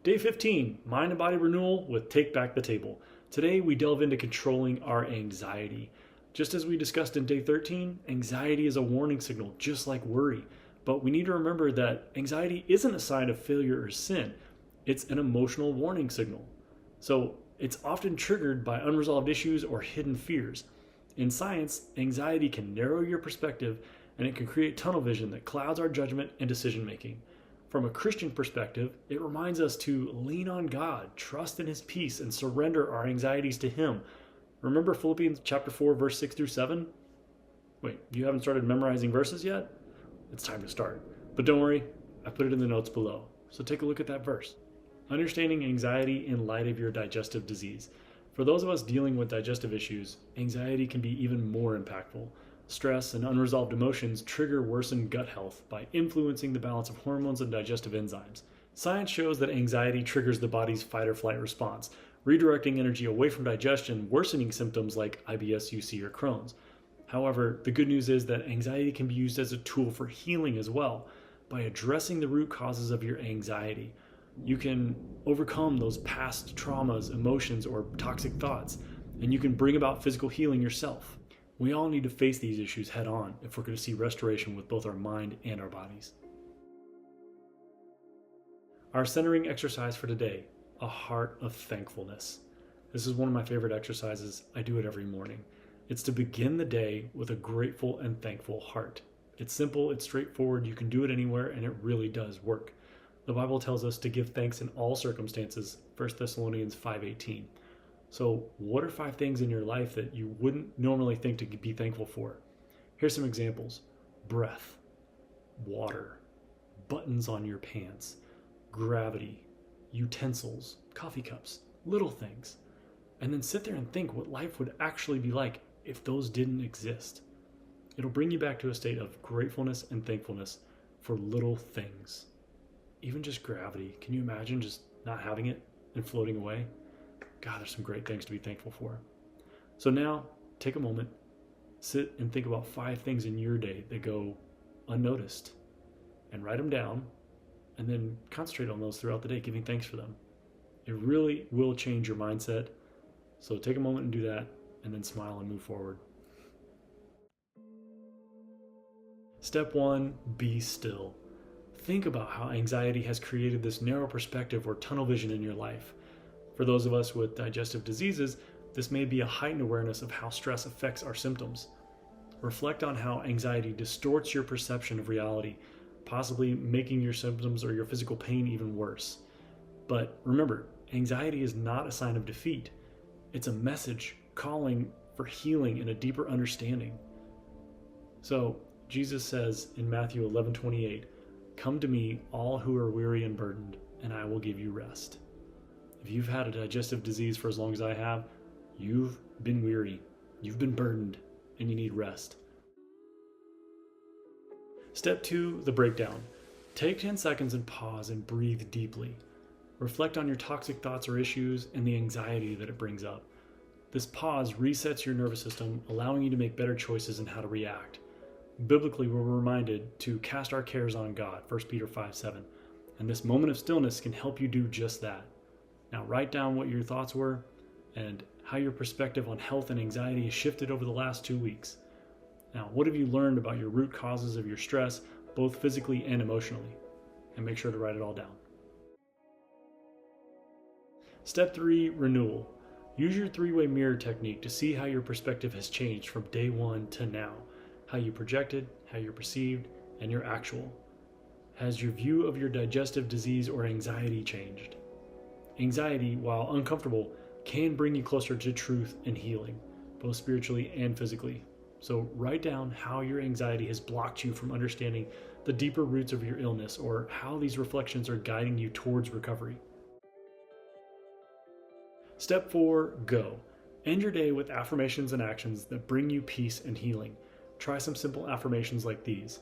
Day 15, Mind and Body Renewal with Take Back the Table. Today we delve into controlling our anxiety. Just as we discussed in Day 13, anxiety is a warning signal, just like worry. But we need to remember that anxiety isn't a sign of failure or sin. It's an emotional warning signal. So it's often triggered by unresolved issues or hidden fears. In science, anxiety can narrow your perspective and it can create tunnel vision that clouds our judgment and decision making. From a Christian perspective, it reminds us to lean on God, trust in His peace, and surrender our anxieties to Him. Remember Philippians chapter 4, verse 6 through 7? Wait, you haven't started memorizing verses yet? It's time to start. But don't worry, I put it in the notes below. So take a look at that verse. Understanding anxiety in light of your digestive disease. For those of us dealing with digestive issues, anxiety can be even more impactful. Stress and unresolved emotions trigger worsened gut health by influencing the balance of hormones and digestive enzymes. Science shows that anxiety triggers the body's fight or flight response, redirecting energy away from digestion, worsening symptoms like IBS, UC, or Crohn's. However, the good news is that anxiety can be used as a tool for healing as well. By addressing the root causes of your anxiety, you can overcome those past traumas, emotions, or toxic thoughts, and you can bring about physical healing yourself. We all need to face these issues head on if we're going to see restoration with both our mind and our bodies. Our centering exercise for today, a heart of thankfulness. This is one of my favorite exercises. I do it every morning. It's to begin the day with a grateful and thankful heart. It's simple, it's straightforward, you can do it anywhere, and it really does work. The Bible tells us to give thanks in all circumstances, 1 Thessalonians 5:18. So what are 5 things in your life that you wouldn't normally think to be thankful for? Here's some examples. Breath, water, buttons on your pants, gravity, utensils, coffee cups, little things. And then sit there and think what life would actually be like if those didn't exist. It'll bring you back to a state of gratefulness and thankfulness for little things. Even just gravity. Can you imagine just not having it and floating away? God, there's some great things to be thankful for. So now, take a moment, sit and think about 5 things in your day that go unnoticed, and write them down, and then concentrate on those throughout the day, giving thanks for them. It really will change your mindset. So take a moment and do that, and then smile and move forward. Step 1, be still. Think about how anxiety has created this narrow perspective or tunnel vision in your life. For those of us with digestive diseases, this may be a heightened awareness of how stress affects our symptoms. Reflect on how anxiety distorts your perception of reality, possibly making your symptoms or your physical pain even worse. But remember, anxiety is not a sign of defeat. It's a message calling for healing and a deeper understanding. So, Jesus says in Matthew 11:28, "Come to me, all who are weary and burdened, and I will give you rest." If you've had a digestive disease for as long as I have, you've been weary, you've been burdened, and you need rest. Step 2, the breakdown. Take 10 seconds and pause and breathe deeply. Reflect on your toxic thoughts or issues and the anxiety that it brings up. This pause resets your nervous system, allowing you to make better choices in how to react. Biblically, we're reminded to cast our cares on God, 1 Peter 5:7, and this moment of stillness can help you do just that. Now write down what your thoughts were and how your perspective on health and anxiety has shifted over the last 2 weeks. Now, what have you learned about your root causes of your stress, both physically and emotionally? And make sure to write it all down. Step 3, renewal. Use your 3-way mirror technique to see how your perspective has changed from day 1 to now. How you projected, how you're perceived, and your actual. Has your view of your digestive disease or anxiety changed? Anxiety, while uncomfortable, can bring you closer to truth and healing, both spiritually and physically. So write down how your anxiety has blocked you from understanding the deeper roots of your illness or how these reflections are guiding you towards recovery. Step 4, go. End your day with affirmations and actions that bring you peace and healing. Try some simple affirmations like these.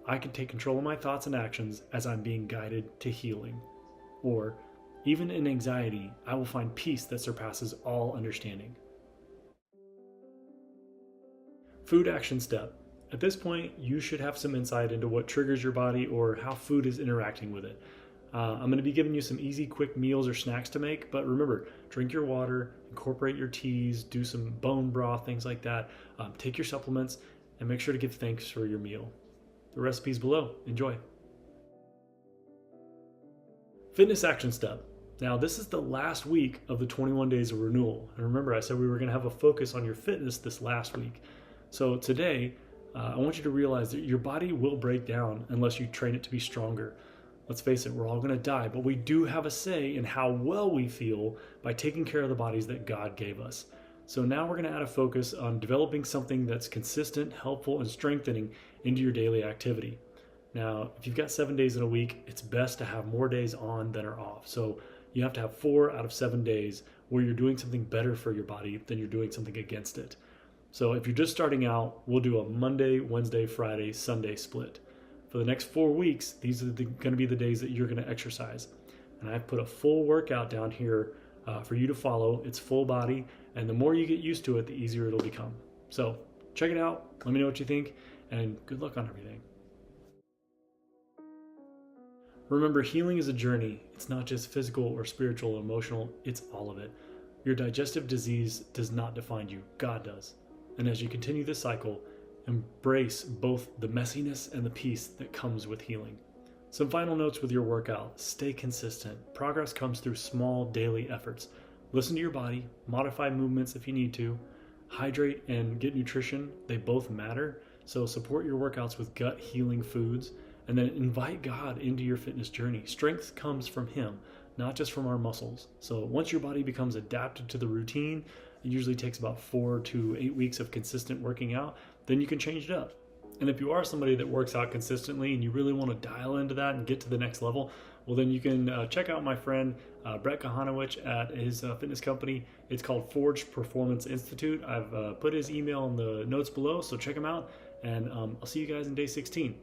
I can take control of my thoughts and actions as I'm being guided to healing. Or, even in anxiety, I will find peace that surpasses all understanding. Food action step. At this point, you should have some insight into what triggers your body or how food is interacting with it. I'm going to be giving you some easy, quick meals or snacks to make, but remember, drink your water, incorporate your teas, do some bone broth, things like that. Take your supplements, and make sure to give thanks for your meal. The recipe's below. Enjoy. Fitness action step. Now, this is the last week of the 21 days of renewal. And remember, I said we were going to have a focus on your fitness this last week. So today, I want you to realize that your body will break down unless you train it to be stronger. Let's face it, we're all going to die, but we do have a say in how well we feel by taking care of the bodies that God gave us. So now we're going to add a focus on developing something that's consistent, helpful, and strengthening into your daily activity. Now, if you've got 7 days in a week, it's best to have more days on than are off. So you have to have 4 out of 7 days where you're doing something better for your body than you're doing something against it. So if you're just starting out, we'll do a Monday, Wednesday, Friday, Sunday split. For the next 4 weeks, these are going to be the days that you're going to exercise. And I've put a full workout down here for you to follow. It's full body, and the more you get used to it, the easier it'll become. So check it out. Let me know what you think, and good luck on everything. Remember, healing is a journey. It's not just physical or spiritual or emotional. It's all of it. Your digestive disease does not define you. God does. And as you continue this cycle, embrace both the messiness and the peace that comes with healing. Some final notes with your workout. Stay consistent. Progress comes through small daily efforts. Listen to your body. Modify movements if you need to. Hydrate and get nutrition. They both matter. So support your workouts with gut healing foods. And then invite God into your fitness journey. Strength comes from Him, not just from our muscles. So once your body becomes adapted to the routine, it usually takes about 4 to 8 weeks of consistent working out, then you can change it up. And if you are somebody that works out consistently and you really want to dial into that and get to the next level, well, then you can check out my friend Brett Kahanowicz at his fitness company. It's called Forged Performance Institute. I've put his email in the notes below, so check him out. And I'll see you guys in day 16.